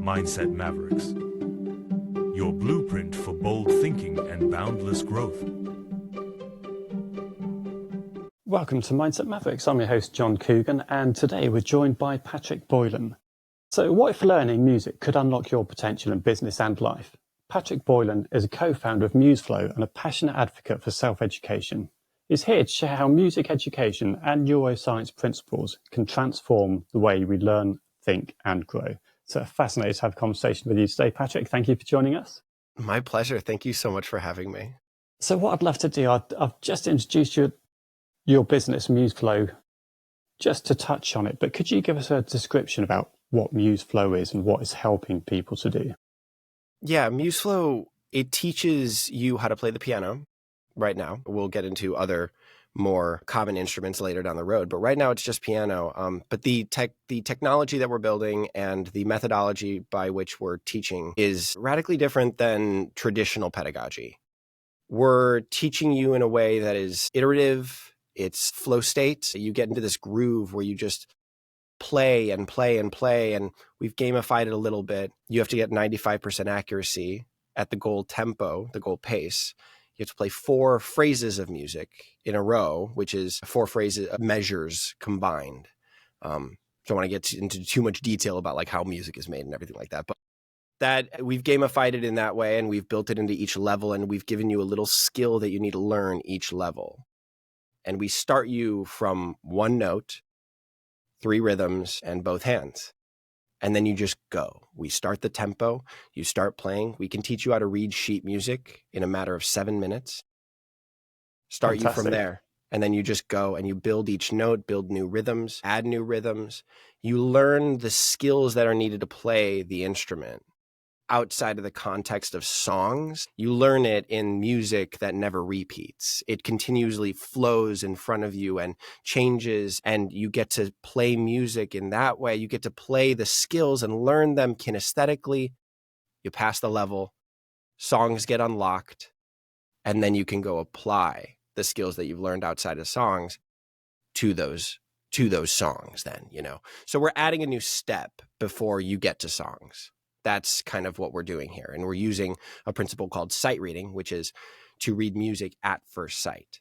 Mindset Mavericks, your blueprint for bold thinking and boundless growth. Welcome to Mindset Mavericks. I'm your host, Jon Coogan, and today we're joined by Patrick Boylan. So what if learning music could unlock your potential in business and life? Patrick Boylan is a co-founder of Museflow and a passionate advocate for self-education. He's here to share how music education and neuroscience principles can transform the way we learn, think, and grow. So fascinated to have a conversation with you today, Patrick. Thank you for joining us. My pleasure. Thank you so much for having me. So what I'd love to do, I've just introduced your business, Museflow, just to touch on it. But could you give us a description about what Museflow is and what it's helping people to do? Yeah, Museflow, it teaches you how to play the piano right now. We'll get into other more common instruments later down the road, but right now it's just piano. But the technology that we're building and the methodology by which we're teaching is radically different than traditional pedagogy. We're teaching you in a way that is iterative. It's flow state. You get into this groove where you just play and play and play, and we've gamified it a little bit. You have to get 95% accuracy at the goal tempo, the goal pace. You have to play 4 phrases of music in a row, which is 4 phrases, measures combined. Don't want to get into too much detail about like how music is made and everything like that, but that we've gamified it in that way, and we've built it into each level, and we've given you a little skill that you need to learn each level. And we start you from 1 note, 3 rhythms, and both hands. And then you just go. We start the tempo, you start playing. We can teach you how to read sheet music in a matter of 7 minutes. Start Fantastic. You from there. And then you just go and you build each note, build new rhythms, add new rhythms. You learn the skills that are needed to play the instrument. Outside of the context of songs, you learn it in music that never repeats. It continuously flows in front of you and changes, and you get to play music in that way. You get to play the skills and learn them kinesthetically. You pass the level, songs get unlocked, and then you can go apply the skills that you've learned outside of songs to those songs then, you know. So we're adding a new step before you get to songs. That's kind of what we're doing here. And we're using a principle called sight reading, which is to read music at first sight.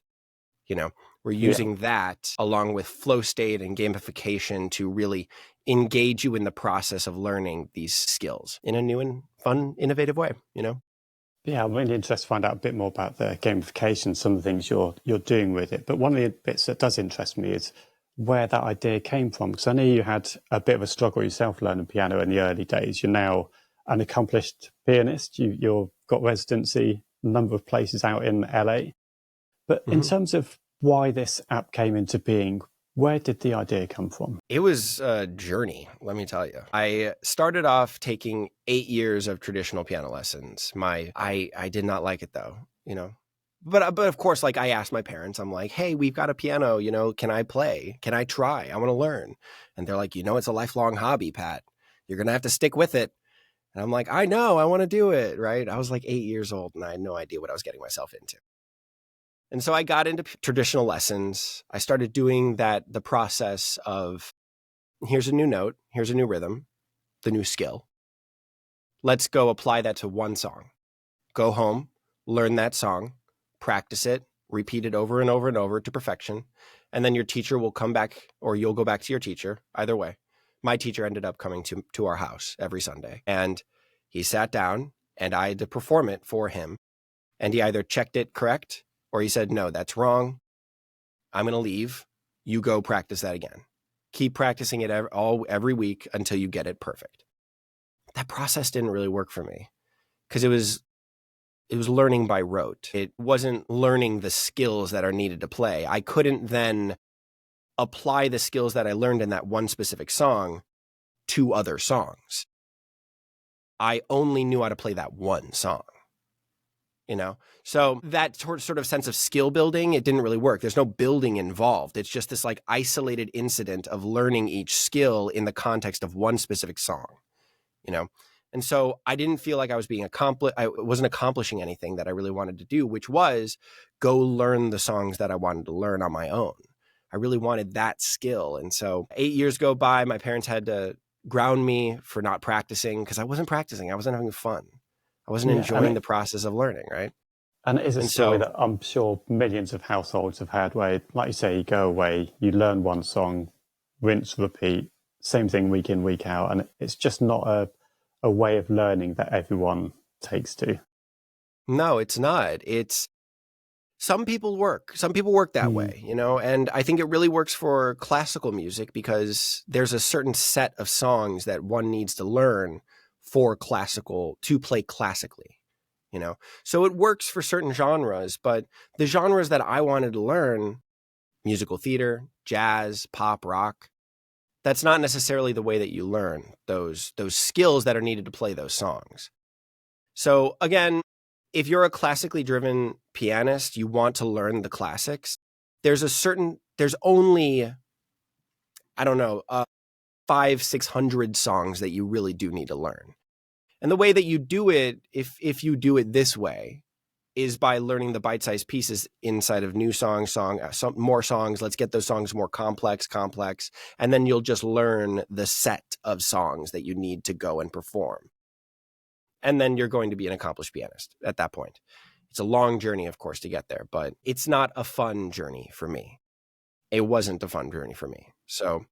You know, we're using that along with flow state and gamification to really engage you in the process of learning these skills in a new and fun, innovative way, you know? Yeah, I'm really interested to find out a bit more about the gamification, some of the things you're doing with it. But one of the bits that does interest me is where that idea came from. Because I know you had a bit of a struggle yourself learning piano in the early days. You're now an accomplished pianist. You've got residency, a number of places out in LA. But in terms of why this app came into being, where did the idea come from? It was a journey, let me tell you. I started off taking 8 years of traditional piano lessons. I did not like it though, you know. But of course, like I asked my parents, I'm like, hey, we've got a piano, you know, can I play? Can I try? I want to learn. And they're like, you know, it's a lifelong hobby, Pat. You're going to have to stick with it. And I'm like, I know, I want to do it, right? I was like 8 years old and I had no idea what I was getting myself into. And so I got into traditional lessons. I started doing the process of here's a new note, here's a new rhythm, the new skill. Let's go apply that to one song. Go home, learn that song, practice it, repeat it over and over and over to perfection. And then your teacher will come back, or you'll go back to your teacher, either way. My teacher ended up coming to our house every Sunday, and he sat down and I had to perform it for him. And he either checked it correct or he said, no, that's wrong. I'm going to leave. You go practice that again. Keep practicing it every week until you get it perfect. That process didn't really work for me because it was learning by rote. It wasn't learning the skills that are needed to play. I couldn't then apply the skills that I learned in that one specific song to other songs. I only knew how to play that one song, you know? So that sort of sense of skill building, it didn't really work. There's no building involved. It's just this like isolated incident of learning each skill in the context of one specific song, you know? And so I didn't feel like I wasn't accomplishing anything that I really wanted to do, which was go learn the songs that I wanted to learn on my own. I really wanted that skill. And so 8 years go by, my parents had to ground me for not practicing because I wasn't practicing. I wasn't having fun. I wasn't Yeah, enjoying the process of learning, right? and it is a And story so, that I'm sure millions of households have had where, like you say, you go away, you learn one song, rinse, repeat, same thing week in, week out. And it's just not a way of learning that everyone takes to. no, it's not. Some people work that way, and I think it really works for classical music because there's a certain set of songs that one needs to learn to play classically, So it works for certain genres, but the genres that I wanted to learn, musical theater, jazz, pop, rock, that's not necessarily the way that you learn those skills that are needed to play those songs. So again, if you're a classically driven pianist, you want to learn the classics, there's only, I don't know, 500-600 songs that you really do need to learn. And the way that you do it, if you do it this way, is by learning the bite-sized pieces inside of new some more songs. Let's get those songs more complex. And then you'll just learn the set of songs that you need to go and perform. And then you're going to be an accomplished pianist at that point. It's a long journey, of course, to get there, but it's not a fun journey for me. It wasn't a fun journey for me. So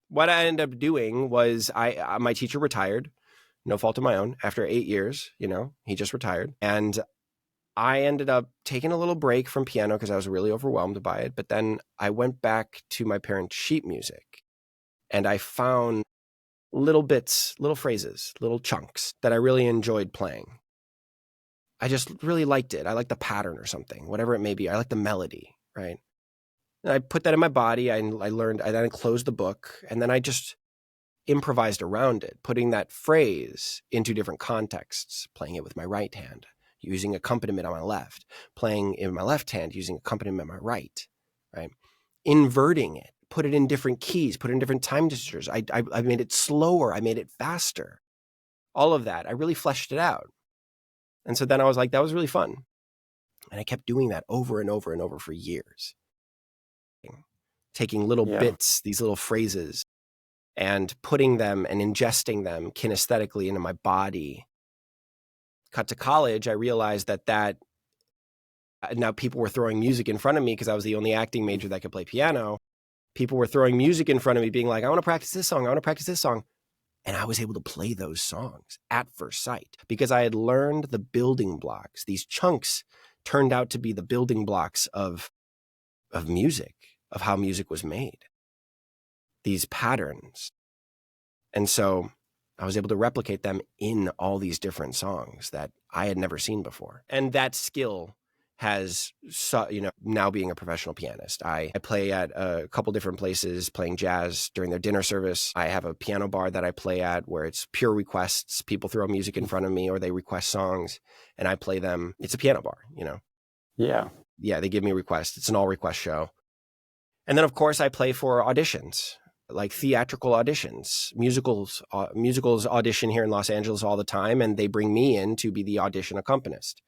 what I ended up doing was my teacher retired, no fault of my own, after 8 years, he just retired. And I ended up taking a little break from piano because I was really overwhelmed by it. But then I went back to my parents' sheet music and I found little bits, little phrases, little chunks that I really enjoyed playing. I just really liked it. I liked the pattern or something, whatever it may be. I like the melody, right? And I put that in my body. I then closed the book and then I just improvised around it, putting that phrase into different contexts, playing it with my right hand, using accompaniment on my left, playing in my left hand, using accompaniment on my right, inverting it, put it in different keys, put it in different time registers. I made it slower. I made it faster. All of that. I really fleshed it out. And so then I was like, that was really fun. And I kept doing that over and over and over for years. Taking little bits, these little phrases, and putting them and ingesting them kinesthetically into my body. Cut to college, I realized that now people were throwing music in front of me because I was the only acting major that could play piano. People were throwing music in front of me being like, I want to practice this song. I want to practice this song. And I was able to play those songs at first sight because I had learned the building blocks. These chunks turned out to be the building blocks of music, of how music was made. These patterns. And so I was able to replicate them in all these different songs that I had never seen before. And that skill has, now being a professional pianist, I play at a couple different places playing jazz during their dinner service. I have a piano bar that I play at where it's pure requests. People throw music in front of me or they request songs and I play them. It's a piano bar, Yeah. Yeah, they give me requests. It's an all request show. And then, of course, I play for auditions, like theatrical auditions. Musicals audition here in Los Angeles all the time, and they bring me in to be the audition accompanist.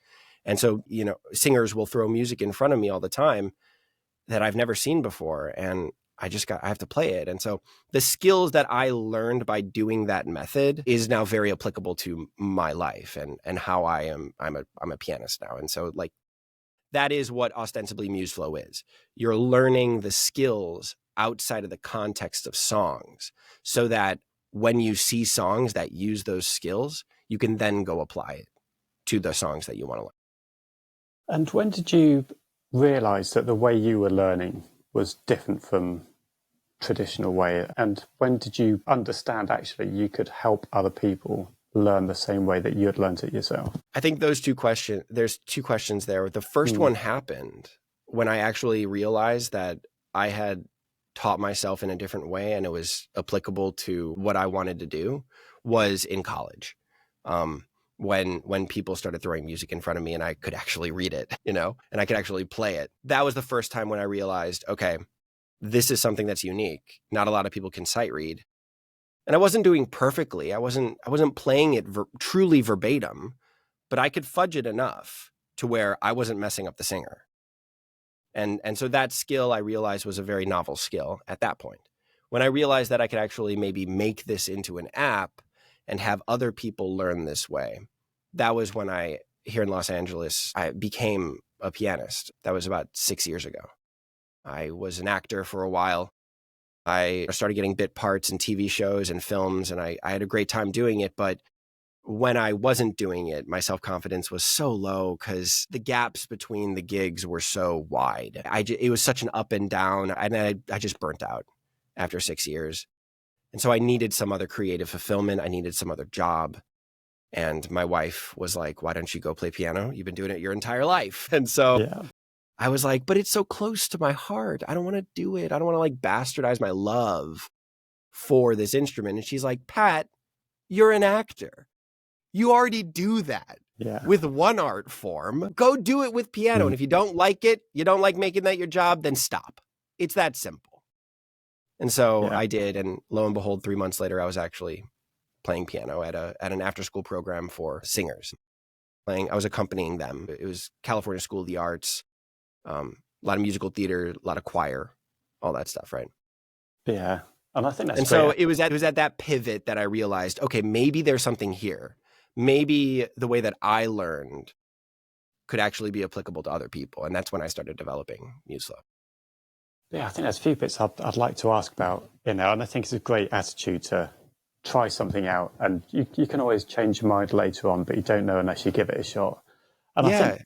And so, singers will throw music in front of me all the time that I've never seen before, and I have to play it. And so the skills that I learned by doing that method is now very applicable to my life and how I'm a pianist now. And so that is what ostensibly Museflow is. You're learning the skills outside of the context of songs so that when you see songs that use those skills, you can then go apply it to the songs that you want to learn. And when did you realize that the way you were learning was different from traditional way? And when did you understand actually you could help other people learn the same way that you had learned it yourself? I think there's two questions there. The first one happened when I actually realized that I had taught myself in a different way and it was applicable to what I wanted to do was in college. When people started throwing music in front of me and I could actually read it, and I could actually play it. That was the first time when I realized, okay, this is something that's unique. Not a lot of people can sight read. And I wasn't doing perfectly. I wasn't playing it truly verbatim, but I could fudge it enough to where I wasn't messing up the singer. And so that skill I realized was a very novel skill at that point. When I realized that I could actually maybe make this into an app and have other people learn this way, that was when here in Los Angeles, I became a pianist. That was about 6 years ago. I was an actor for a while. I started getting bit parts in TV shows and films, and I had a great time doing it. But when I wasn't doing it, my self-confidence was so low because the gaps between the gigs were so wide. It was such an up and down, and I just burnt out after 6 years. And so I needed some other creative fulfillment. I needed some other job. And my wife was like, why don't you go play piano? You've been doing it your entire life. And so I was like, but it's so close to my heart. I don't want to do it. I don't want to like bastardize my love for this instrument. And she's like, Pat, you're an actor. You already do that with one art form. Go do it with piano. And if you don't like it, you don't like making that your job, then stop. It's that simple. And so I did. And lo and behold, 3 months later, I was actually playing piano at an after-school program for singers. I was accompanying them. It was California School of the Arts, a lot of musical theater, a lot of choir, all that stuff, right? Yeah, and I think that's great. So it was at that pivot that I realized, okay, maybe there's something here. Maybe the way that I learned could actually be applicable to other people, and that's when I started developing Museflow. Yeah, I think there's a few bits I'd like to ask about, and I think it's a great attitude to try something out, and you can always change your mind later on, but you don't know unless you give it a shot. And I think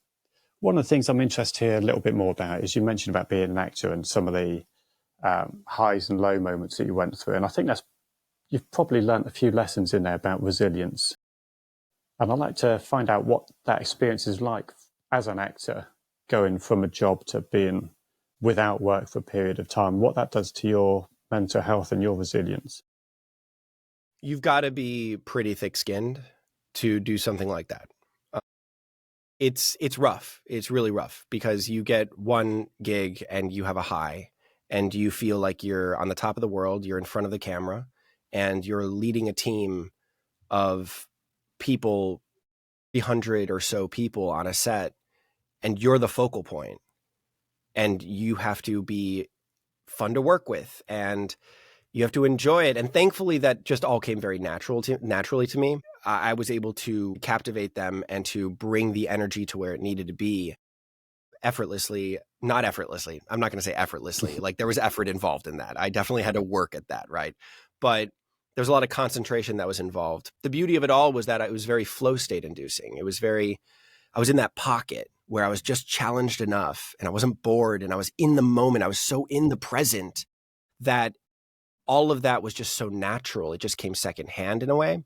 one of the things I'm interested to hear a little bit more about is you mentioned about being an actor and some of the highs and low moments that you went through. And I think you've probably learned a few lessons in there about resilience. And I'd like to find out what that experience is like as an actor, going from a job to being without work for a period of time, what that does to your mental health and your resilience. You've got to be pretty thick-skinned to do something like that. It's rough. It's really rough because you get one gig and you have a high and you feel like you're on the top of the world. You're in front of the camera and you're leading a team of people, 300 or so people on a set, and you're the focal point. And you have to be fun to work with and you have to enjoy it. And thankfully, that just all came very naturally to me. I was able to captivate them and to bring the energy to where it needed to be effortlessly, not effortlessly. I'm not going to say effortlessly. Like there was effort involved in that. I definitely had to work at that, right? But there's a lot of concentration that was involved. The beauty of it all was that it was very flow state inducing. I was in that pocket where I was just challenged enough and I wasn't bored and I was in the moment. I was so in the present that all of that was just so natural. It just came secondhand in a way.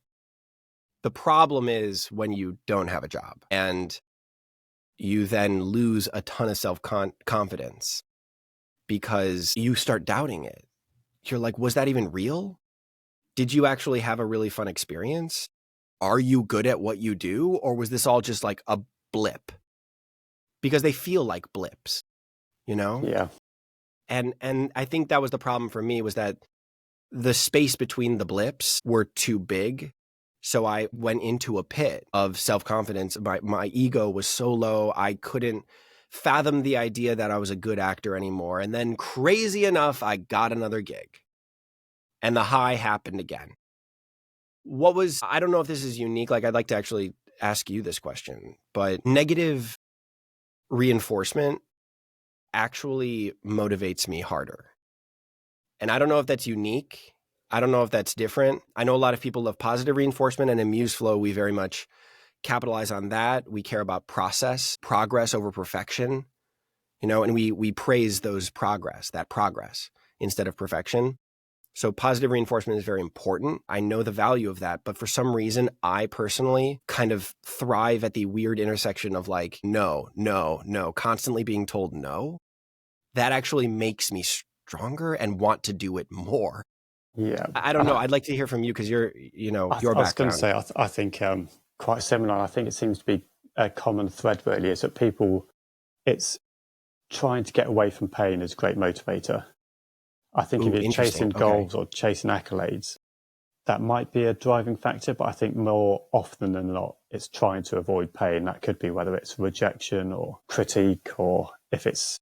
The problem is when you don't have a job and you then lose a ton of self-confidence because you start doubting it. You're like, was that even real? Did you actually have a really fun experience? Are you good at what you do? Or was this all just like a blip? Because they feel like blips, you know? Yeah. And I think that was the problem for me, was that the space between the blips were too big. So I went into a pit of self-confidence. My ego was so low, I couldn't fathom the idea that I was a good actor anymore. And then crazy enough, I got another gig. And the high happened again. I don't know if this is unique, like I'd like to actually ask you this question, but negative reinforcement actually motivates me harder. And I don't know if that's unique. I don't know if that's different. I know a lot of people love positive reinforcement, and in Museflow, we very much capitalize on that. We care about progress over perfection, you know, and we praise that progress instead of perfection. So positive reinforcement is very important. I know the value of that, but for some reason, I personally kind of thrive at the weird intersection of like, no, constantly being told no. That actually makes me stronger and want to do it more. Yeah. I don't know. I'd like to hear from you because your background. I was going to say, I think quite similar. I think it seems to be a common thread really is that people, it's trying to get away from pain is a great motivator. I think if you're chasing goals or chasing accolades, that might be a driving factor, but I think more often than not, it's trying to avoid pain. That could be whether it's rejection or critique, or if it's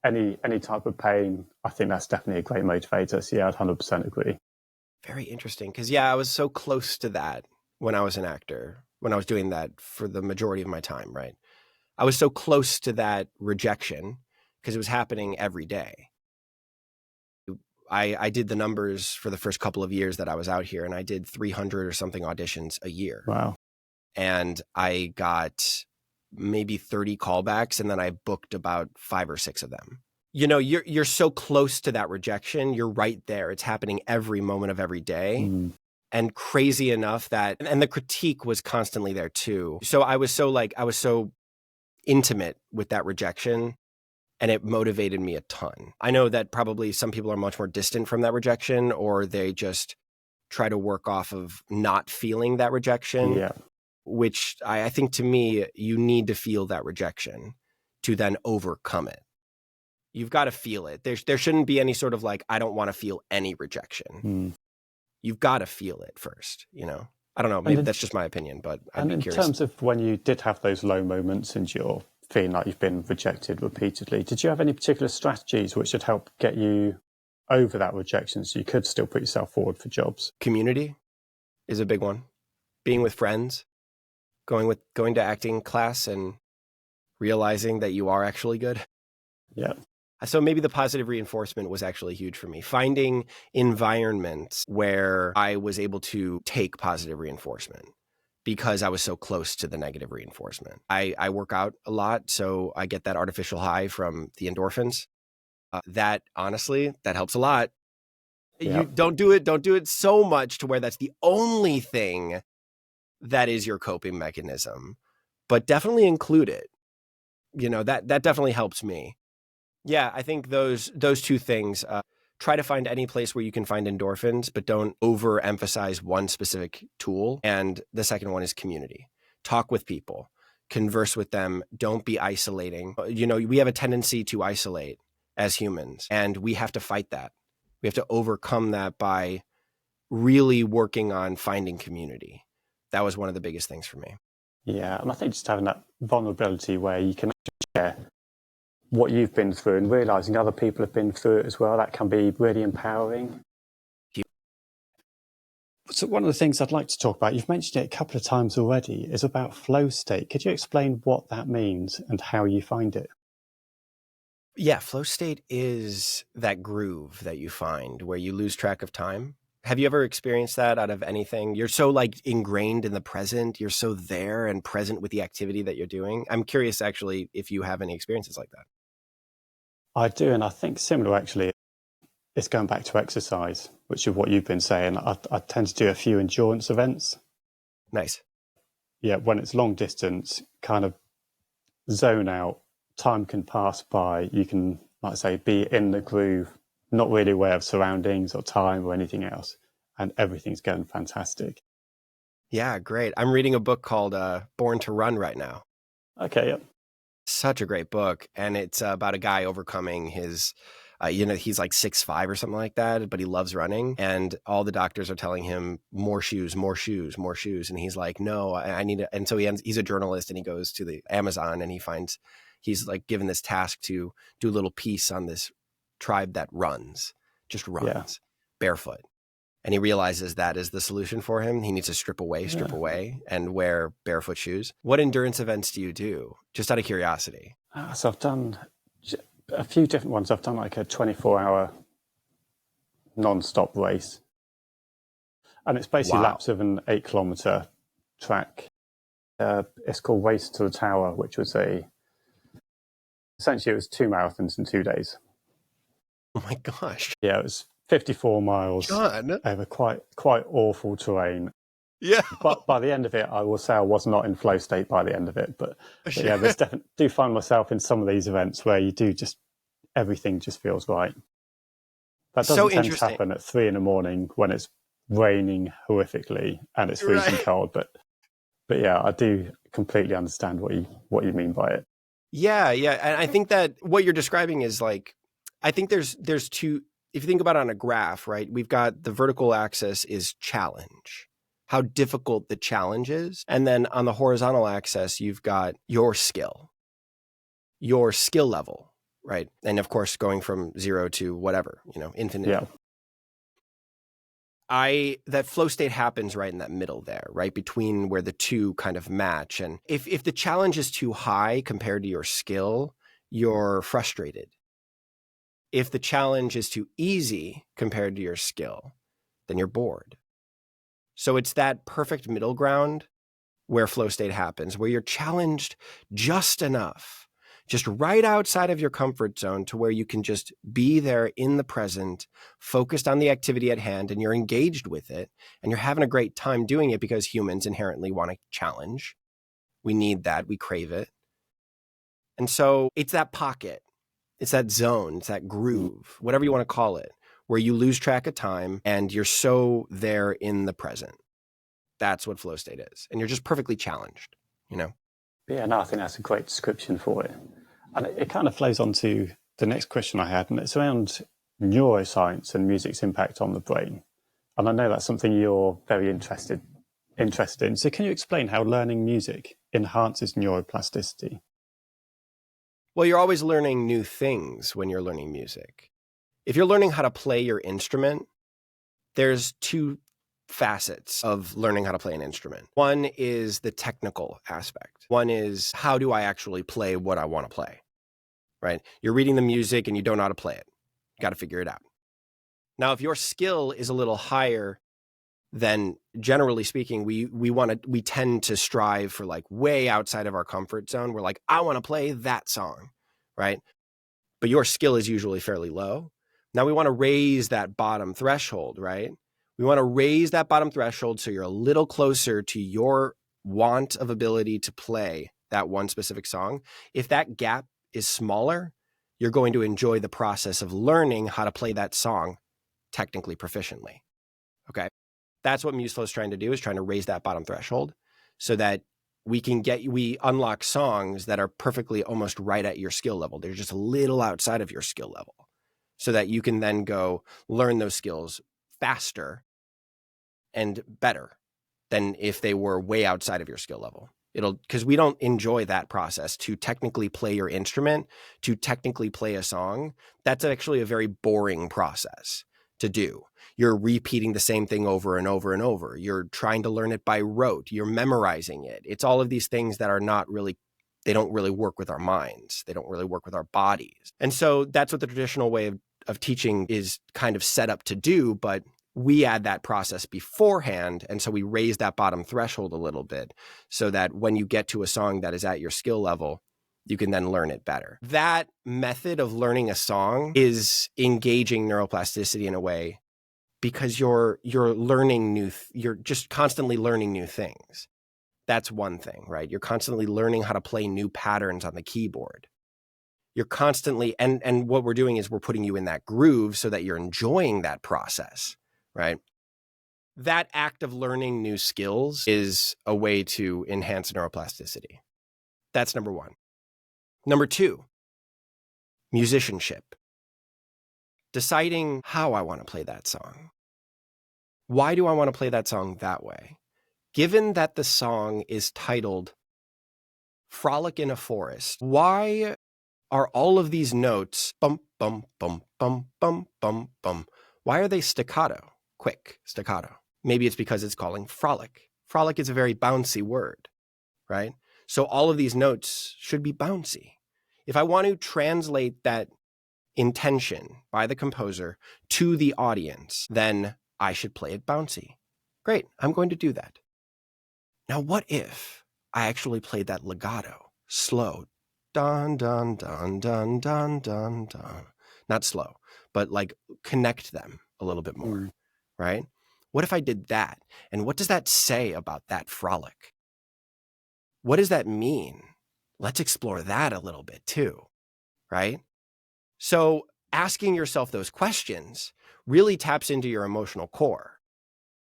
Any type of pain, I think that's definitely a great motivator. So yeah, I'd 100% agree. Very interesting. Because, yeah, I was so close to that when I was an actor, when I was doing that for the majority of my time, right? I was so close to that rejection because it was happening every day. I did the numbers for the first couple of years that I was out here, and I did 300 or something auditions a year. Wow. And I got maybe 30 callbacks, and then I booked about 5 or 6 of them. You know, you're so close to that rejection. You're right there. It's happening every moment of every day. And crazy enough that, and the critique was constantly there too. So I was so intimate with that rejection, and it motivated me a ton. I know that probably some people are much more distant from that rejection, or they just try to work off of not feeling that rejection. Yeah. Which I think, to me, you need to feel that rejection to then overcome it. You've got to feel it. There shouldn't be any sort of like, I don't want to feel any rejection. You've got to feel it first, you know? I don't know. Maybe that's just my opinion, but I'd be curious. In terms of when you did have those low moments and you're feeling like you've been rejected repeatedly, did you have any particular strategies which would help get you over that rejection so you could still put yourself forward for jobs? Community is a big one. Being with friends, going to acting class and realizing that you are actually good. Yeah. So maybe the positive reinforcement was actually huge for me. Finding environments where I was able to take positive reinforcement because I was so close to the negative reinforcement. I work out a lot, so I get that artificial high from the endorphins. That, honestly, that helps a lot. Yeah. You don't do it so much to where that's the only thing that is your coping mechanism, but definitely include it. You know, that definitely helps me. Yeah, I think those 2 things, try to find any place where you can find endorphins, but don't overemphasize one specific tool. And the second one is community. Talk with people, converse with them. Don't be isolating. You know, we have a tendency to isolate as humans, and we have to fight that. We have to overcome that by really working on finding community. That was one of the biggest things for me. Yeah, and I think just having that vulnerability where you can share what you've been through and realizing other people have been through it as well, that can be really empowering. So one of the things I'd like to talk about, you've mentioned it a couple of times already, is about flow state. Could you explain what that means and how you find it? Yeah, flow state is that groove that you find where you lose track of time. Have you ever experienced that out of anything? You're so like ingrained in the present. You're so there and present with the activity that you're doing. I'm curious, actually, if you have any experiences like that. I do, and I think similar, actually. It's going back to exercise, which is what you've been saying. I tend to do a few endurance events. Nice. Yeah, when it's long distance, kind of zone out, time can pass by. You can, like I say, be in the groove, not really aware of surroundings or time or anything else, and everything's going fantastic. Yeah, great. I'm reading a book called Born to Run right now. Okay, yeah. Such a great book. And it's about a guy overcoming his, he's like 6'5" or something like that, but he loves running. And all the doctors are telling him more shoes, more shoes, more shoes. And he's like, no, I need it. And so he's a journalist, and he goes to the Amazon, and he's like given this task to do a little piece on this tribe that just runs barefoot. And he realizes that is the solution for him. He needs to strip away and wear barefoot shoes. What endurance events do you do? Just out of curiosity. So I've done a few different ones. I've done like a 24-hour non-stop race. And it's basically laps of an 8-kilometer track. It's called Race to the Tower, which was essentially it was 2 marathons in 2 days. Oh my gosh. Yeah, it was 54 miles over quite awful terrain. Yeah. But by the end of it, I will say I was not in flow state by the end of it. But yeah, there's definitely do find myself in some of these events where you do everything just feels right. That doesn't tend to happen at 3 a.m. when it's raining horrifically and it's freezing cold. But yeah, I do completely understand what you mean by it. Yeah. And I think that what you're describing is like, I think there's two. If you think about it on a graph, right, we've got the vertical axis is challenge, how difficult the challenge is. And then on the horizontal axis, you've got your skill level, right? And of course, going from 0 to whatever, infinite. Yeah. That flow state happens right in that middle there, right between where the two kind of match. And if the challenge is too high compared to your skill, you're frustrated. If the challenge is too easy compared to your skill, then you're bored. So it's that perfect middle ground where flow state happens, where you're challenged just enough, just right outside of your comfort zone to where you can just be there in the present, focused on the activity at hand, and you're engaged with it, and you're having a great time doing it because humans inherently want a challenge. We need that. We crave it. And so it's that pocket. It's that zone. It's that groove, whatever you want to call it, where you lose track of time and you're so there in the present. That's what flow state is. And you're just perfectly challenged, Yeah, no, I think that's a great description for it. And it kind of flows on to the next question I had, and it's around neuroscience and music's impact on the brain. And I know that's something you're very interested in. So can you explain how learning music enhances neuroplasticity? Well, you're always learning new things when you're learning music. If you're learning how to play your instrument, there's two facets of learning how to play an instrument. One is the technical aspect. One is, how do I actually play what I want to play, right? You're reading the music and you don't know how to play it. You got to figure it out. Now, if your skill is a little higher, then generally speaking, we tend to strive for like way outside of our comfort zone. We're like, I want to play that song, right? But your skill is usually fairly low. Now we want to raise that bottom threshold, right? We want to raise that bottom threshold so you're a little closer to your want of ability to play that one specific song. If that gap is smaller, you're going to enjoy the process of learning how to play that song technically proficiently. Okay? That's what Museflow is trying to do, is trying to raise that bottom threshold so that we unlock songs that are perfectly almost right at your skill level. They're just a little outside of your skill level so that you can then go learn those skills faster and better than if they were way outside of your skill level. Because we don't enjoy that process to technically play your instrument, to technically play a song. That's actually a very boring process to do. You're repeating the same thing over and over and over. You're trying to learn it by rote. You're memorizing it. It's all of these things that are they don't really work with our minds. They don't really work with our bodies. And so that's what the traditional way of teaching is kind of set up to do, but we add that process beforehand. And so we raise that bottom threshold a little bit so that when you get to a song that is at your skill level, you can then learn it better. That method of learning a song is engaging neuroplasticity in a way because you're learning you're just constantly learning new things. That's one thing, right? You're constantly learning how to play new patterns on the keyboard. You're constantly, and what we're doing is we're putting you in that groove so that you're enjoying that process, right? That act of learning new skills is a way to enhance neuroplasticity. That's number one. Number two, musicianship. Deciding how I want to play that song. Why do I want to play that song that way? Given that the song is titled Frolic in a Forest, why are all of these notes bum, bum, bum, bum, bum, bum, bum? Why are they staccato, quick staccato? Maybe it's because it's calling frolic. Frolic is a very bouncy word, right? So all of these notes should be bouncy. If I want to translate that intention by the composer to the audience, then I should play it bouncy. Great, I'm going to do that. Now, what if I actually played that legato, slow, dun, dun, dun, dun, dun, dun, dun. Not slow, but like connect them a little bit more, right? What if I did that? And what does that say about that frolic? What does that mean? Let's explore that a little bit too, right? So asking yourself those questions really taps into your emotional core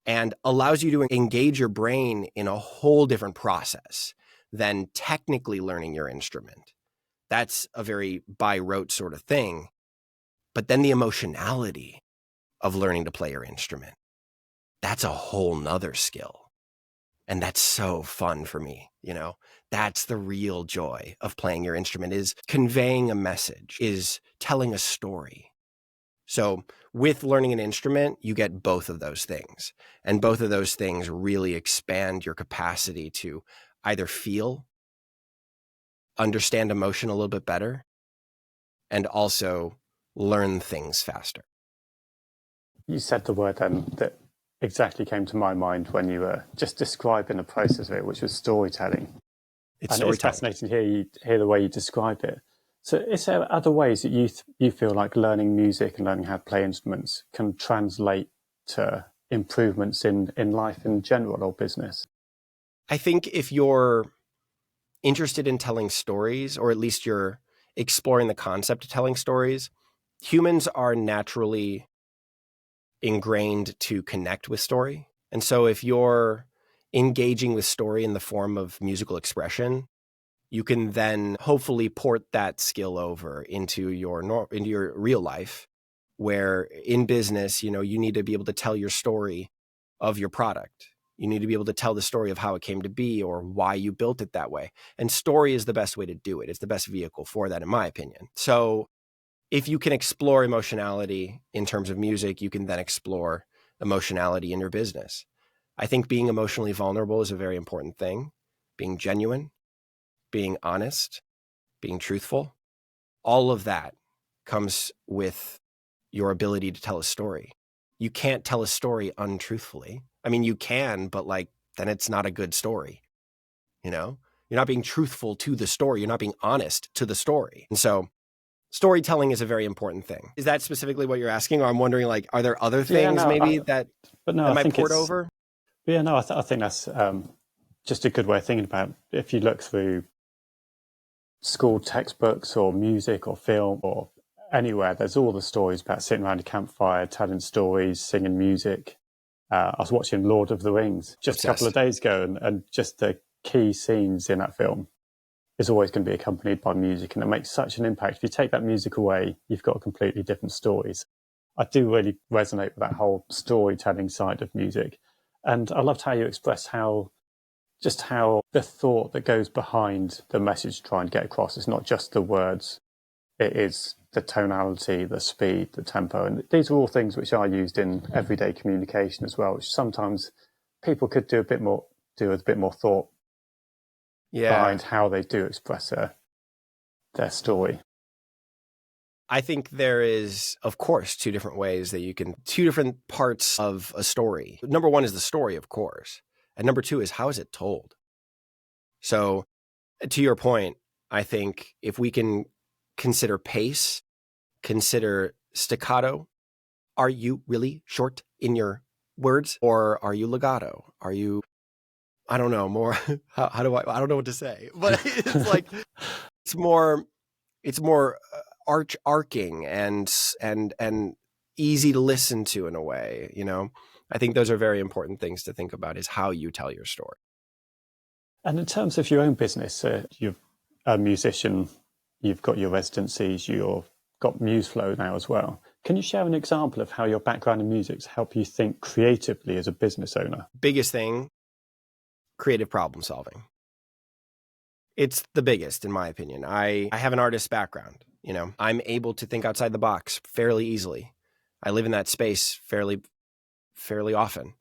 and allows you to engage your brain in a whole different process than technically learning your instrument. That's a very by rote sort of thing. But then the emotionality of learning to play your instrument, that's a whole nother skill. And that's so fun for me. That's the real joy of playing your instrument, is conveying a message, is telling a story. So with learning an instrument, you get both of those things. And both of those things really expand your capacity to either feel, understand emotion a little bit better, and also learn things faster. You said the word that exactly came to my mind when you were just describing the process of it, which was storytelling. It's fascinating to hear the way you describe it. So is there other ways that you feel like learning music and learning how to play instruments can translate to improvements in life in general or business? I think if you're interested in telling stories, or at least you're exploring the concept of telling stories, humans are naturally ingrained to connect with story. And so if you're engaging with story in the form of musical expression, you can then hopefully port that skill over into your real life, where in business, you need to be able to tell your story of your product. You need to be able to tell the story of how it came to be or why you built it that way. And story is the best way to do it. It's the best vehicle for that, in my opinion. So if you can explore emotionality in terms of music, you can then explore emotionality in your business. I think being emotionally vulnerable is a very important thing. Being genuine, being honest, being truthful, all of that comes with your ability to tell a story. You can't tell a story untruthfully. I mean, you can, but then it's not a good story. You're not being truthful to the story. You're not being honest to the story. And so storytelling is a very important thing. Is that specifically what you're asking? Or I'm wondering, are there other things that might port over? Yeah, no, I think that's just a good way of thinking about it. If you look through school textbooks or music or film or anywhere, there's all the stories about sitting around a campfire, telling stories, singing music. I was watching Lord of the Rings just a couple of days ago, and just the key scenes in that film is always going to be accompanied by music, and it makes such an impact. If you take that music away, you've got completely different stories. I do really resonate with that whole storytelling side of music. And I loved how you expressed how the thought that goes behind the message trying to get across is not just the words, it is the tonality, the speed, the tempo. And these are all things which are used in everyday communication as well, which sometimes people could do with a bit more thought behind how they do express their story. I think there is, of course, two different parts of a story. Number one is the story, of course. And number two is, how is it told? So to your point, I think if we can consider pace, consider staccato, are you really short in your words, or are you legato? Are you, I don't know, more, I don't know what to say, but it's more arcing and easy to listen to in a way, I think those are very important things to think about, is how you tell your story. And in terms of your own business, you're a musician, you've got your residencies, you've got Museflow now as well. Can you share an example of how your background in music has helped you think creatively as a business owner? Biggest thing, creative problem solving. It's the biggest, in my opinion. I have an artist background. I'm able to think outside the box fairly easily. I live in that space fairly often.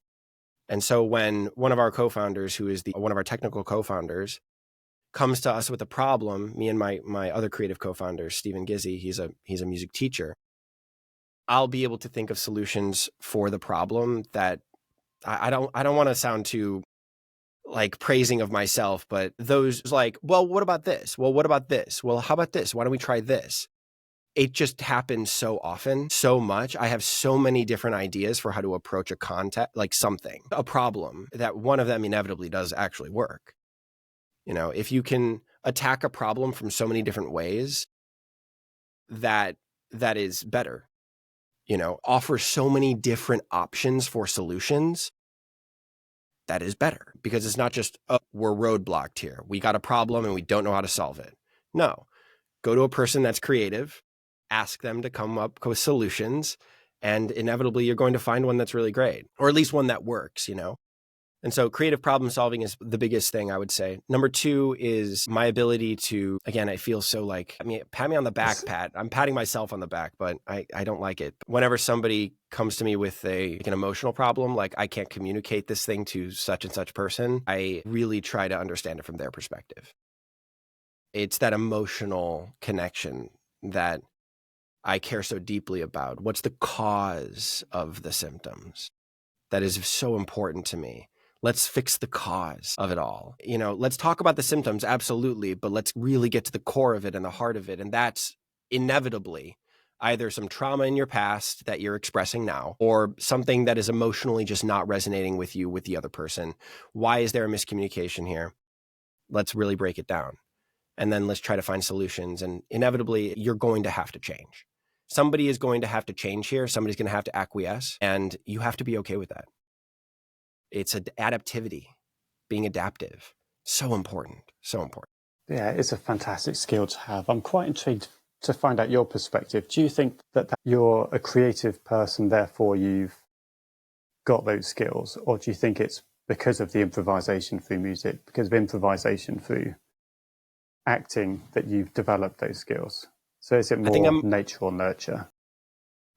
And so when one of our co-founders, who is one of our technical co-founders, comes to us with a problem, me and my other creative co-founder, Stephen Gizzi, he's a music teacher, I'll be able to think of solutions for the problem that I don't want to sound too praising of myself, but those well, what about this? Well, what about this? Well, how about this? Why don't we try this? It just happens so often, so much. I have so many different ideas for how to approach a a problem, that one of them inevitably does actually work. If you can attack a problem from so many different ways, that is better. Offer so many different options for solutions, that is better, because it's not just, oh, we're roadblocked here. We got a problem and we don't know how to solve it. No, go to a person that's creative, ask them to come up with solutions, and inevitably you're going to find one that's really great, or at least one that works, And so creative problem solving is the biggest thing, I would say. Number two is my ability to, again, I feel so like, pat me on the back, Pat. I'm patting myself on the back, but I don't like it. Whenever somebody comes to me with an emotional problem, like I can't communicate this thing to such and such person, I really try to understand it from their perspective. It's that emotional connection that I care so deeply about. What's the cause of the symptoms? That is so important to me. Let's fix the cause of it all. Let's talk about the symptoms, absolutely, but let's really get to the core of it and the heart of it. And that's inevitably either some trauma in your past that you're expressing now, or something that is emotionally just not resonating with you, with the other person. Why is there a miscommunication here? Let's really break it down. And then let's try to find solutions. And inevitably, you're going to have to change. Somebody is going to have to change here. Somebody's going to have to acquiesce, and you have to be okay with that. It's adaptivity, being adaptive. So important, so important. Yeah, it's a fantastic skill to have. I'm quite intrigued to find out your perspective. Do you think that you're a creative person, therefore you've got those skills? Or do you think it's because of the improvisation through music, because of improvisation through acting that you've developed those skills? So is it more nature or nurture?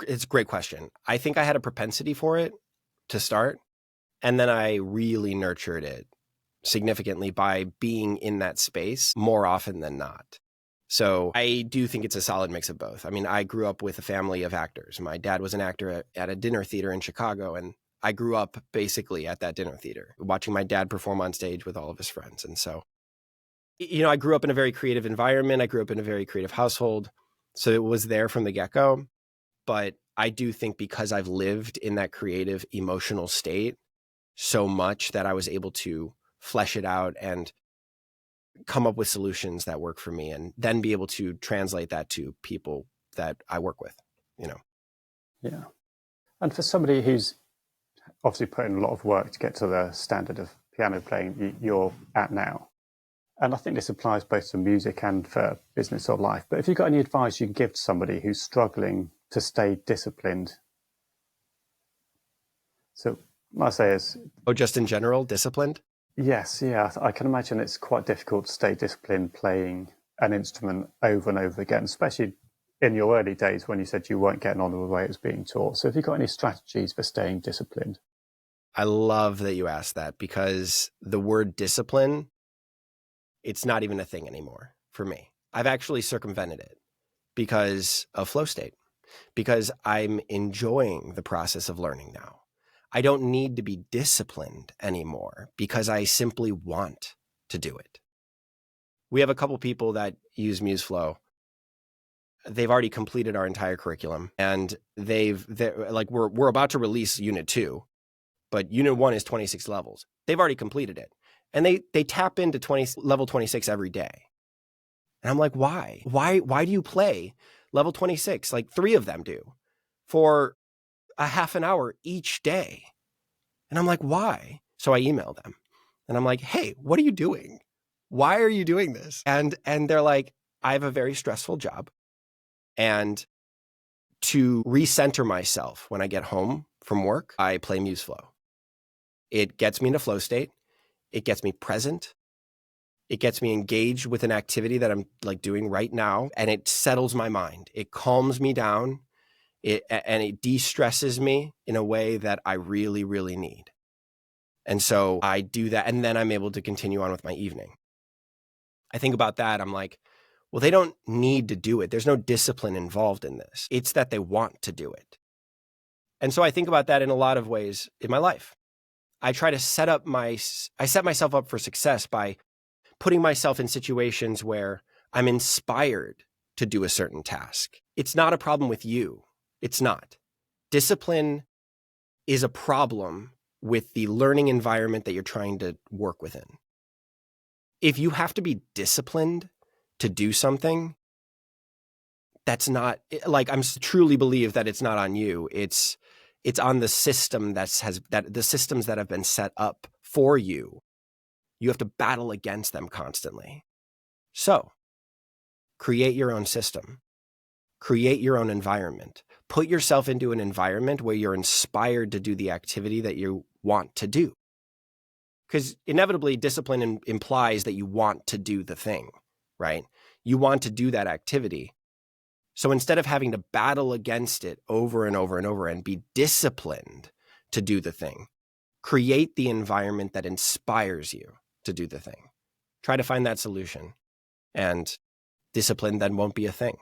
It's a great question. I think I had a propensity for it to start, and then I really nurtured it significantly by being in that space more often than not. So I do think it's a solid mix of both. I grew up with a family of actors. My dad was an actor at a dinner theater in Chicago, and I grew up basically at that dinner theater, watching my dad perform on stage with all of his friends. And so, I grew up in a very creative environment. I grew up in a very creative household. So it was there from the get-go. But I do think because I've lived in that creative, emotional state so much that I was able to flesh it out and come up with solutions that work for me, and then be able to translate that to people that I work with, Yeah. And for somebody who's obviously put in a lot of work to get to the standard of piano playing you're at now, and I think this applies both to music and for business or life, but if you've got any advice you can give to somebody who's struggling to stay disciplined. So my say is... Oh, just in general, disciplined? Yes, yeah. I can imagine it's quite difficult to stay disciplined playing an instrument over and over again, especially in your early days when you said you weren't getting on with the way it was being taught. So have you got any strategies for staying disciplined? I love that you asked that, because the word discipline, it's not even a thing anymore for me. I've actually circumvented it because of flow state, because I'm enjoying the process of learning now. I don't need to be disciplined anymore because I simply want to do it. We have a couple people that use Museflow. They've already completed our entire curriculum, and we're about to release Unit 2, but Unit 1 is 26 levels. They've already completed it, and they tap into level 26 every day. And I'm like, why? Why do you play level 26? Like 3 of them do for a half an hour each day. And I'm like, why? So I email them and I'm like, hey, what are you doing? Why are you doing this? And they're like, I have a very stressful job. And to recenter myself when I get home from work, I play Museflow. It gets me into flow state. It gets me present. It gets me engaged with an activity that I'm doing right now. And it settles my mind. It calms me down. And it de-stresses me in a way that I really, really need. And so I do that, and then I'm able to continue on with my evening. I think about that. I'm like, well, they don't need to do it. There's no discipline involved in this. It's that they want to do it. And so I think about that in a lot of ways in my life. I try to set myself up for success by putting myself in situations where I'm inspired to do a certain task. It's not a problem with you. It's not. Discipline is a problem with the learning environment that you're trying to work within. If you have to be disciplined to do something, that's not I truly believe that it's not on you. It's on the system the systems that have been set up for you. You have to battle against them constantly. So, create your own system. Create your own environment. Put yourself into an environment where you're inspired to do the activity that you want to do. Because inevitably discipline implies that you want to do the thing, right? You want to do that activity. So instead of having to battle against it over and over and over and be disciplined to do the thing, create the environment that inspires you to do the thing. Try to find that solution, and discipline then won't be a thing.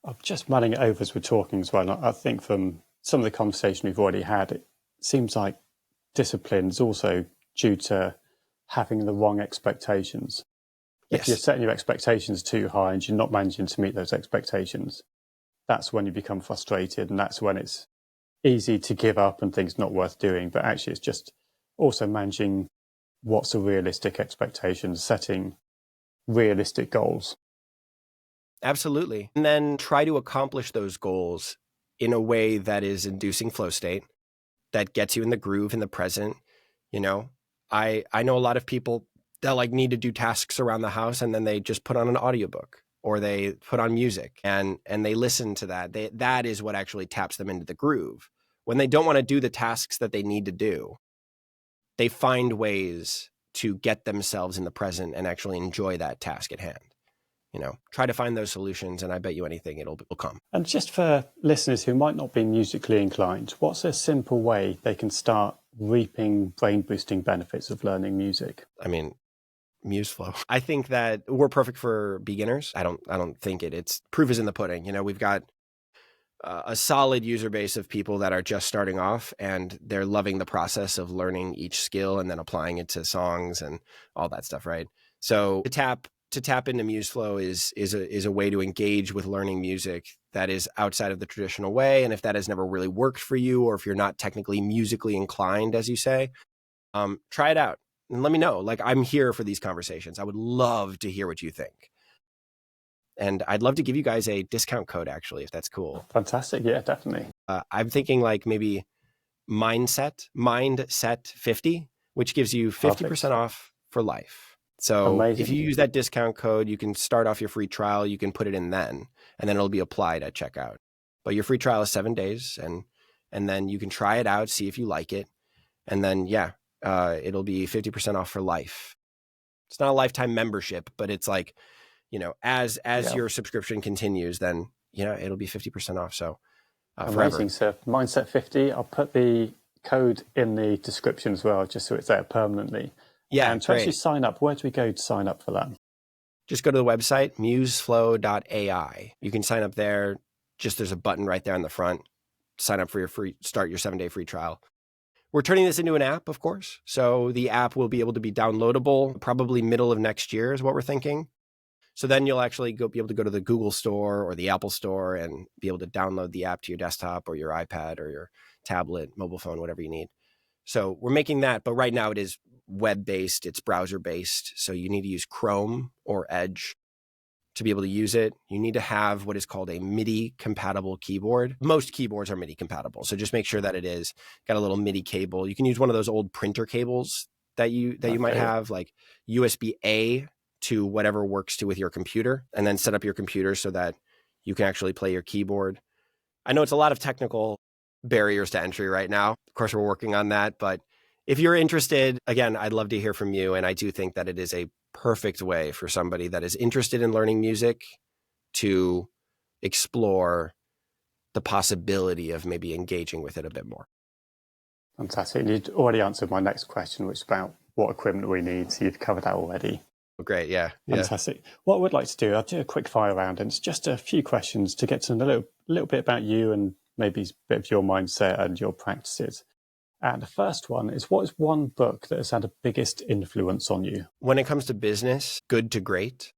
I'm just mulling it over as we're talking as well. I think from some of the conversation we've already had, it seems like discipline is also due to having the wrong expectations. Yes. If you're setting your expectations too high and you're not managing to meet those expectations, that's when you become frustrated, and that's when it's easy to give up and things not worth doing. But actually, it's just also managing what's a realistic expectation, setting realistic goals. Absolutely. And then try to accomplish those goals in a way that is inducing flow state, that gets you in the groove in the present. You know, I know a lot of people that like need to do tasks around the house, and then they just put on an audiobook or they put on music and they listen to that. That is what actually taps them into the groove. When they don't want to do the tasks that they need to do, they find ways to get themselves in the present and actually enjoy that task at hand. You know, try to find those solutions, and I bet you anything it'll come. And just for listeners who might not be musically inclined, what's a simple way they can start reaping brain boosting benefits of learning music? I mean, Museflow. I think that we're perfect for beginners. I don't think it. It's proof is in the pudding. You know, we've got a solid user base of people that are just starting off, and they're loving the process of learning each skill and then applying it to songs and all that stuff, right? So to tap into Museflow is a way to engage with learning music that is outside of the traditional way. And if that has never really worked for you, or if you're not technically musically inclined, as you say, try it out and let me know. Like, I'm here for these conversations. I would love to hear what you think. And I'd love to give you guys a discount code, actually, if that's cool. Fantastic. Yeah, definitely. I'm thinking like maybe Mindset 50, which gives you 50% off for life. So Amazing. If you use that discount code, you can start off your free trial. You can put it in then, and then it'll be applied at checkout. But your free trial is 7 days, and then you can try it out, see if you like it. And then, it'll be 50% off for life. It's not a lifetime membership, but it's like, you know, as your subscription continues, then, you know, it'll be 50% off. So amazing. Forever. So Mindset 50, I'll put the code in the description as well, just so it's there permanently. Yeah, and to actually sign up, where do we go to sign up for that? Just go to the website, museflow.ai. You can sign up there. Just there's a button right there on the front. Sign up for start your 7-day free trial. We're turning this into an app, of course. So the app will be able to be downloadable probably middle of next year is what we're thinking. So then you'll actually be able to go to the Google Store or the Apple Store and be able to download the app to your desktop or your iPad or your tablet, mobile phone, whatever you need. So we're making that, but right now it is web-based, it's browser-based. So you need to use Chrome or Edge to be able to use it. You need to have what is called a MIDI-compatible keyboard. Most keyboards are MIDI-compatible, so just make sure that it is. Got a little MIDI cable. You can use one of those old printer cables that you might have, like USB-A to whatever works with your computer, and then set up your computer so that you can actually play your keyboard. I know it's a lot of technical barriers to entry right now. Of course, we're working on that, but if you're interested, again, I'd love to hear from you. And I do think that it is a perfect way for somebody that is interested in learning music to explore the possibility of maybe engaging with it a bit more. Fantastic. You'd already answered my next question, which is about what equipment we need. So you've covered that already. Great. Yeah. Fantastic. What I would like to do, I'll do a quick fire round, and it's just a few questions to get to know a little bit about you and maybe a bit of your mindset and your practices. And the first one is, what is one book that has had the biggest influence on you? When it comes to business, Good to Great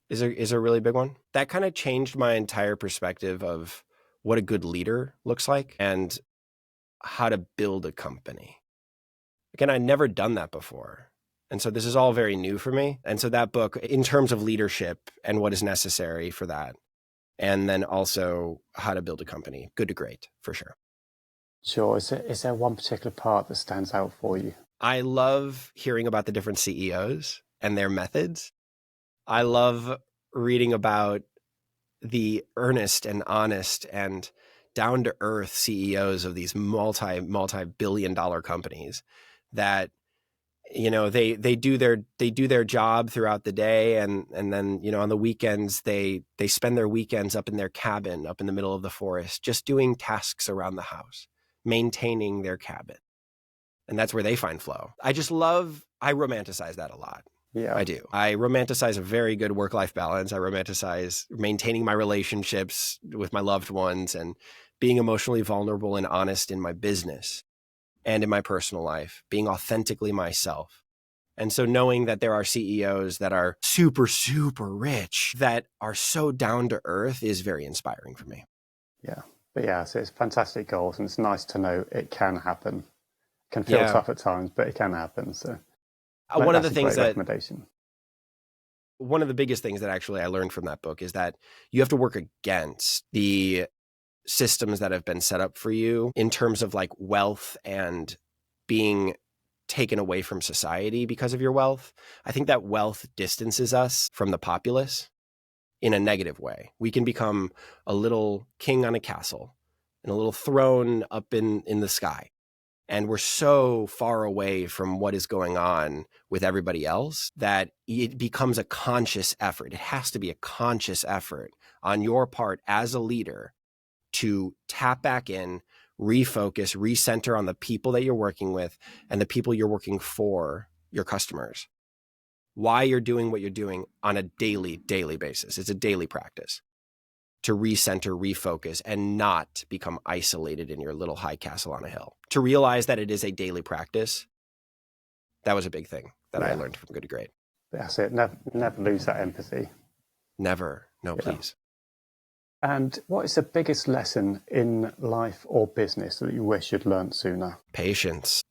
is a really big one. That kind of changed my entire perspective of what a good leader looks like and how to build a company. Again, I'd never done that before. And so this is all very new for me. And so that book, in terms of leadership and what is necessary for that, and then also how to build a company, Good to Great, for sure. Sure. Is there one particular part that stands out for you? I love hearing about the different CEOs and their methods. I love reading about the earnest and honest and down-to-earth CEOs of these multi-billion-dollar companies that They do their job throughout the day, and then on the weekends they spend their weekends up in their cabin up in the middle of the forest, just doing tasks around the house, maintaining their cabin. And that's where they find flow. I romanticize that a lot. Yeah, I do. I romanticize a very good work-life balance. I romanticize maintaining my relationships with my loved ones and being emotionally vulnerable and honest in my business and in my personal life, being authentically myself. And so knowing that there are CEOs that are super, super rich, that are so down to earth, is very inspiring for me. Yeah. But yeah, so it's fantastic goals, and it's nice to know it can happen. It can feel tough at times, but it can happen. So one of the things one of the biggest things that actually I learned from that book is that you have to work against the systems that have been set up for you in terms of like wealth and being taken away from society because of your wealth. I think that wealth distances us from the populace in a negative way. We can become a little king on a castle and a little throne up in the sky. And we're so far away from what is going on with everybody else that it becomes a conscious effort. It has to be a conscious effort on your part as a leader to tap back in, refocus, recenter on the people that you're working with and the people you're working for, your customers. Why you're doing what you're doing on a daily basis. It's a daily practice to recenter, refocus, and not become isolated in your little high castle on a hill. To realize that it is a daily practice, that was a big thing that I learned from Good to Great. That's it. Never lose that empathy. Never. No, please. And what is the biggest lesson in life or business that you wish you'd learned sooner? Patience.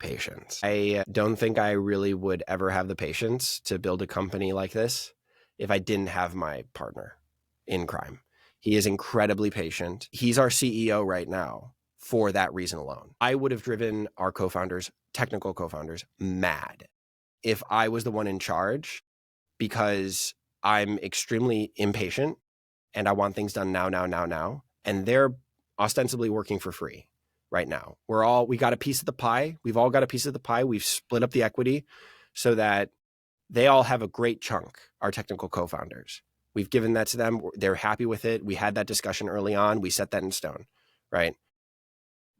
I don't think I really would ever have the patience to build a company like this if I didn't have my partner in crime. He is incredibly patient. He's our CEO right now for that reason alone. I would have driven our technical co-founders, mad if I was the one in charge, because I'm extremely impatient and I want things done now. And they're ostensibly working for free right now. We got a piece of the pie. We've all got a piece of the pie. We've split up the equity so that they all have a great chunk, our technical co-founders. We've given that to them. They're happy with it. We had that discussion early on. We set that in stone, right?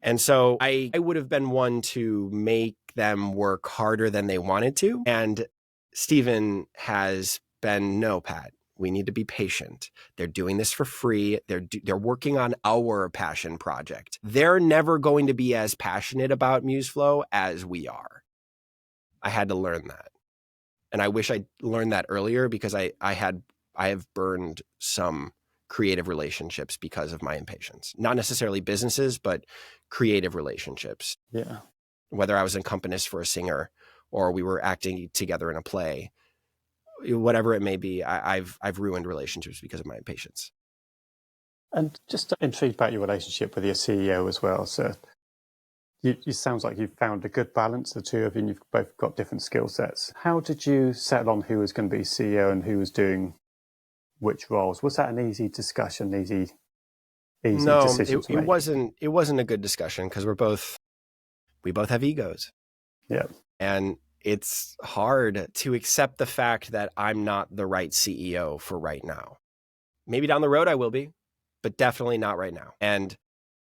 And so I would have been one to make them work harder than they wanted to. And Stephen has been, no, Pat, we need to be patient. They're doing this for free. They're working on our passion project. They're never going to be as passionate about Museflow as we are. I had to learn that. And I wish I learned that earlier, because I have burned some creative relationships because of my impatience. Not necessarily businesses, but creative relationships. Yeah. Whether I was an accompanist for a singer or we were acting together in a play, whatever it may be, I've ruined relationships because of my impatience. And just intrigued about your relationship with your CEO as well. So it sounds like you've found a good balance, the two of you, and you've both got different skill sets. How did you settle on who was going to be CEO and who was doing which roles? Was that an easy discussion, easy decision to make? It wasn't a good discussion, because we both have egos. Yeah. And it's hard to accept the fact that I'm not the right CEO for right now. Maybe down the road I will be, but definitely not right now. And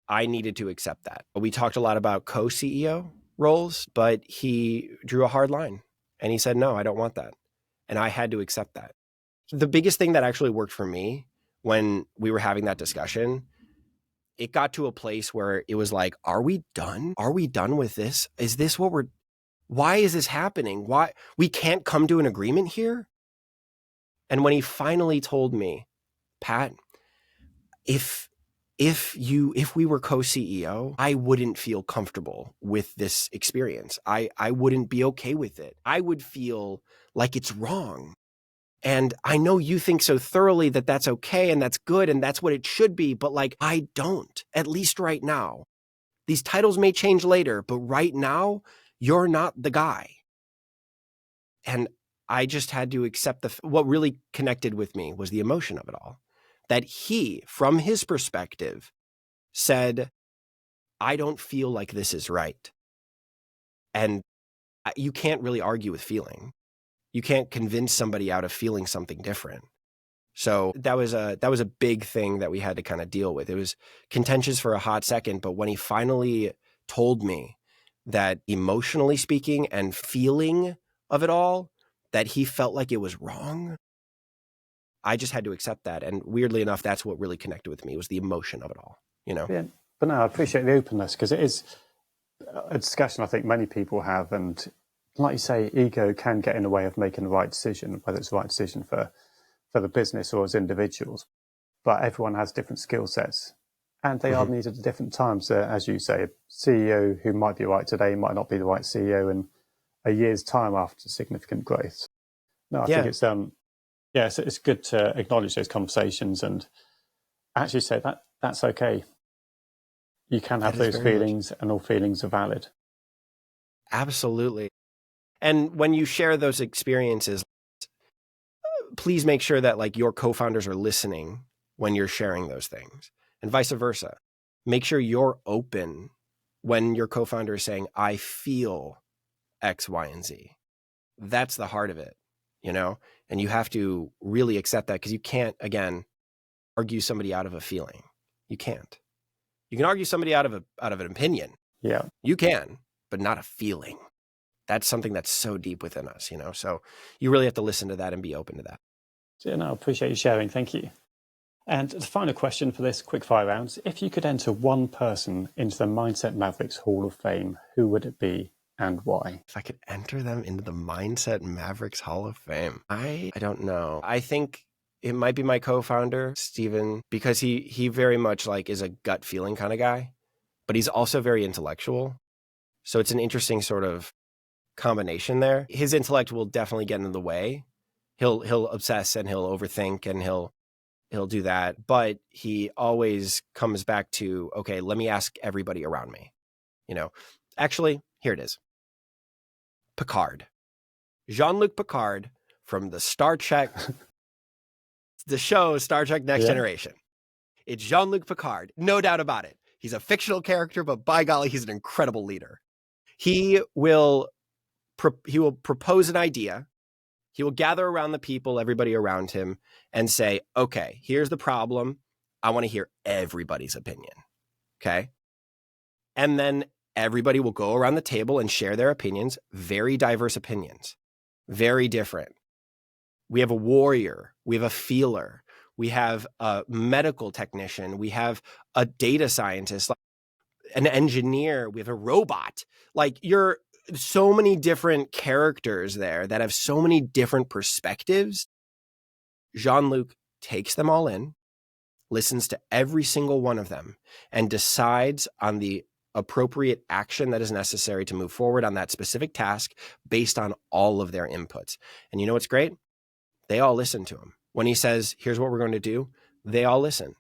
I needed to accept that. We talked a lot about co-CEO roles, but he drew a hard line and he said, no, I don't want that. And I had to accept that. The biggest thing that actually worked for me when we were having that discussion, it got to a place where it was like, are we done? Are we done with this? Is this what why is this happening? Why we can't come to an agreement here? And when he finally told me, Pat, if we were co-CEO, I wouldn't feel comfortable with this experience. I wouldn't be okay with it. I would feel like it's wrong. And I know you think so thoroughly that that's okay and that's good and that's what it should be, but like, I don't, at least right now. These titles may change later, but right now, you're not the guy. And I just had to accept what really connected with me was the emotion of it all. That he, from his perspective, said, I don't feel like this is right. And you can't really argue with feeling. You can't convince somebody out of feeling something different. So that was a big thing that we had to kind of deal with. It was contentious for a hot second, but when he finally told me that emotionally speaking and feeling of it all, that he felt like it was wrong, I just had to accept that. And weirdly enough, that's what really connected with me, was the emotion of it all, you know? Yeah, but no, I appreciate the openness, because it is a discussion I think many people have. And like you say, ego can get in the way of making the right decision, whether it's the right decision for the business or as individuals. But everyone has different skill sets, and they are needed at different times. As you say, a CEO who might be right today might not be the right CEO in a year's time after significant growth. No, I think it's good to acknowledge those conversations and actually say that that's okay. You can have those feelings, and all feelings are valid. Absolutely. And when you share those experiences, please make sure that like your co-founders are listening when you're sharing those things, and vice versa. Make sure you're open when your co-founder is saying, I feel X, Y, and Z. That's the heart of it, you know? And you have to really accept that, because you can't, again, argue somebody out of a feeling. You can't. You can argue somebody out of an opinion. Yeah. You can, but not a feeling. That's something that's so deep within us, you know? So you really have to listen to that and be open to that. Yeah, no, I appreciate you sharing. Thank you. And the final question for this quickfire round: if you could enter one person into the Mindset Mavericks Hall of Fame, who would it be and why? If I could enter them into the Mindset Mavericks Hall of Fame, I don't know. I think it might be my co-founder, Steven, because he very much like is a gut feeling kind of guy, but he's also very intellectual. So it's an interesting sort of combination there. His intellect will definitely get in the way. He'll obsess and he'll overthink and he'll do that, but he always comes back to, okay, let me ask everybody around me. You know, actually, here it is. Picard. Jean-Luc Picard from the Star Trek, the show Star Trek Next Generation. It's Jean-Luc Picard, no doubt about it. He's a fictional character, but by golly, he's an incredible leader. He will propose an idea. He will gather around the people, everybody around him, and say, okay, here's the problem. I want to hear everybody's opinion. Okay. And then everybody will go around the table and share their opinions, very diverse opinions, very different. We have a warrior. We have a feeler. We have a medical technician. We have a data scientist, an engineer. We have a robot. Like, you're so many different characters there that have so many different perspectives. Jean-Luc takes them all in, listens to every single one of them, and decides on the appropriate action that is necessary to move forward on that specific task based on all of their inputs. And you know what's great? They all listen to him. When he says, here's what we're going to do, they all listen,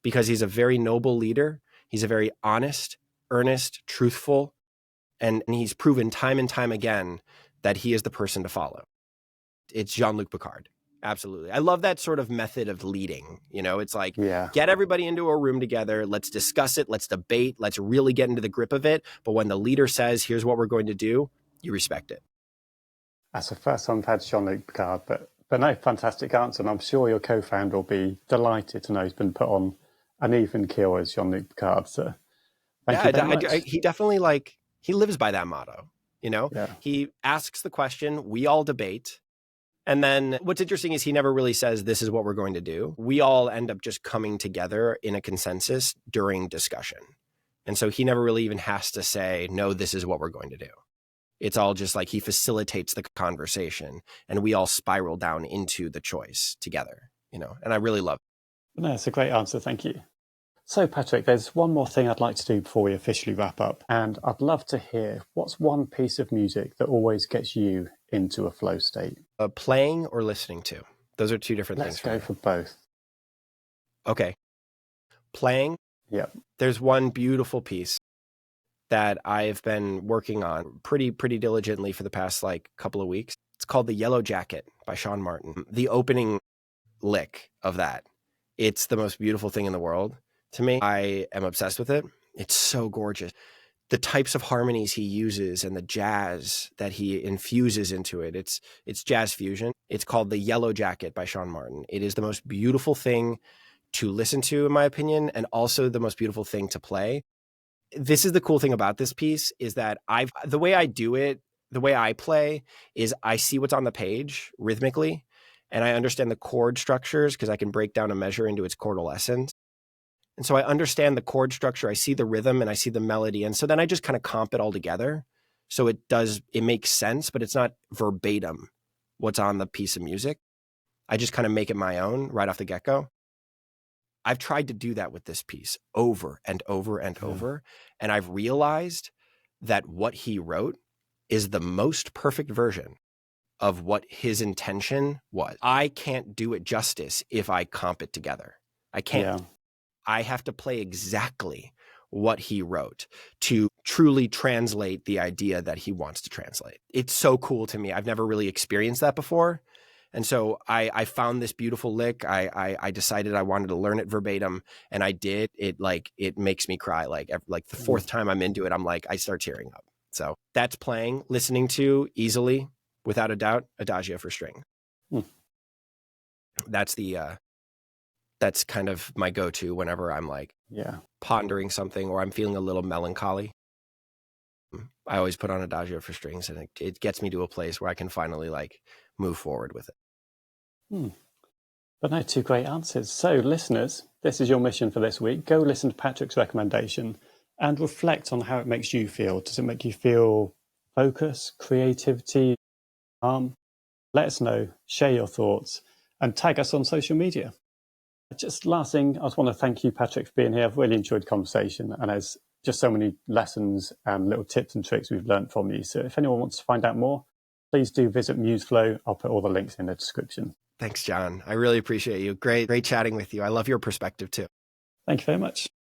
because he's a very noble leader. He's a very honest, earnest, truthful, and he's proven time and time again that he is the person to follow. It's Jean-Luc Picard. Absolutely. I love that sort of method of leading. You know, it's like, get everybody into a room together. Let's discuss it. Let's debate. Let's really get into the grip of it. But when the leader says, here's what we're going to do, you respect it. That's the first time I've had Jean-Luc Picard, but no, fantastic answer. And I'm sure your co-founder will be delighted to know he's been put on an even keel as Jean-Luc Picard. So thank you very much. He definitely he lives by that motto. You know, he asks the question, we all debate. And then what's interesting is he never really says, this is what we're going to do. We all end up just coming together in a consensus during discussion. And so he never really even has to say, no, this is what we're going to do. It's all just like he facilitates the conversation and we all spiral down into the choice together, you know, and I really love it. No, it's a great answer. Thank you. So, Patrick, there's one more thing I'd like to do before we officially wrap up. And I'd love to hear, what's one piece of music that always gets you into a flow state? Playing or listening to? Those are two different things. Let's go for both. Okay. Playing. Yep. There's one beautiful piece that I've been working on pretty diligently for the past couple of weeks. It's called The Yellow Jacket by Sean Martin. The opening lick of that, it's the most beautiful thing in the world to me. I am obsessed with it. It's so gorgeous. the types of harmonies he uses and the jazz that he infuses into it. It's jazz fusion. It's called The Yellow Jacket by Sean Martin. It is the most beautiful thing to listen to, in my opinion, and also the most beautiful thing to play. This is the cool thing about this piece, is that the way I do it, the way I play, is I see what's on the page rhythmically, and I understand the chord structures because I can break down a measure into its chordal essence. And so I understand the chord structure, I see the rhythm, and I see the melody. And so then I just kind of comp it all together. So it makes sense, but it's not verbatim what's on the piece of music. I just kind of make it my own right off the get-go. I've tried to do that with this piece over and over and over. And I've realized that what he wrote is the most perfect version of what his intention was. I can't do it justice if I comp it together. I can't. Yeah. I have to play exactly what he wrote to truly translate the idea that he wants to translate. It's so cool to me. I've never really experienced that before. And so I found this beautiful lick. I decided I wanted to learn it verbatim, and I did. It makes me cry. Like the fourth time I'm into it, I'm like, I start tearing up. So that's playing, listening to easily, without a doubt, Adagio for string. That's kind of my go-to whenever I'm like pondering something or I'm feeling a little melancholy. I always put on Adagio for strings, and it gets me to a place where I can finally like move forward with it. But no, two great answers. So listeners, this is your mission for this week. Go listen to Patrick's recommendation and reflect on how it makes you feel. Does it make you feel focus, creativity, calm? Let us know, share your thoughts, and tag us on social media. Just last thing, I just want to thank you, Patrick, for being here. I've really enjoyed the conversation, and there's just so many lessons and little tips and tricks we've learned from you. So if anyone wants to find out more, please do visit Museflow. I'll put all the links in the description. Thanks, John. I really appreciate you. Great chatting with you. I love your perspective too. Thank you very much.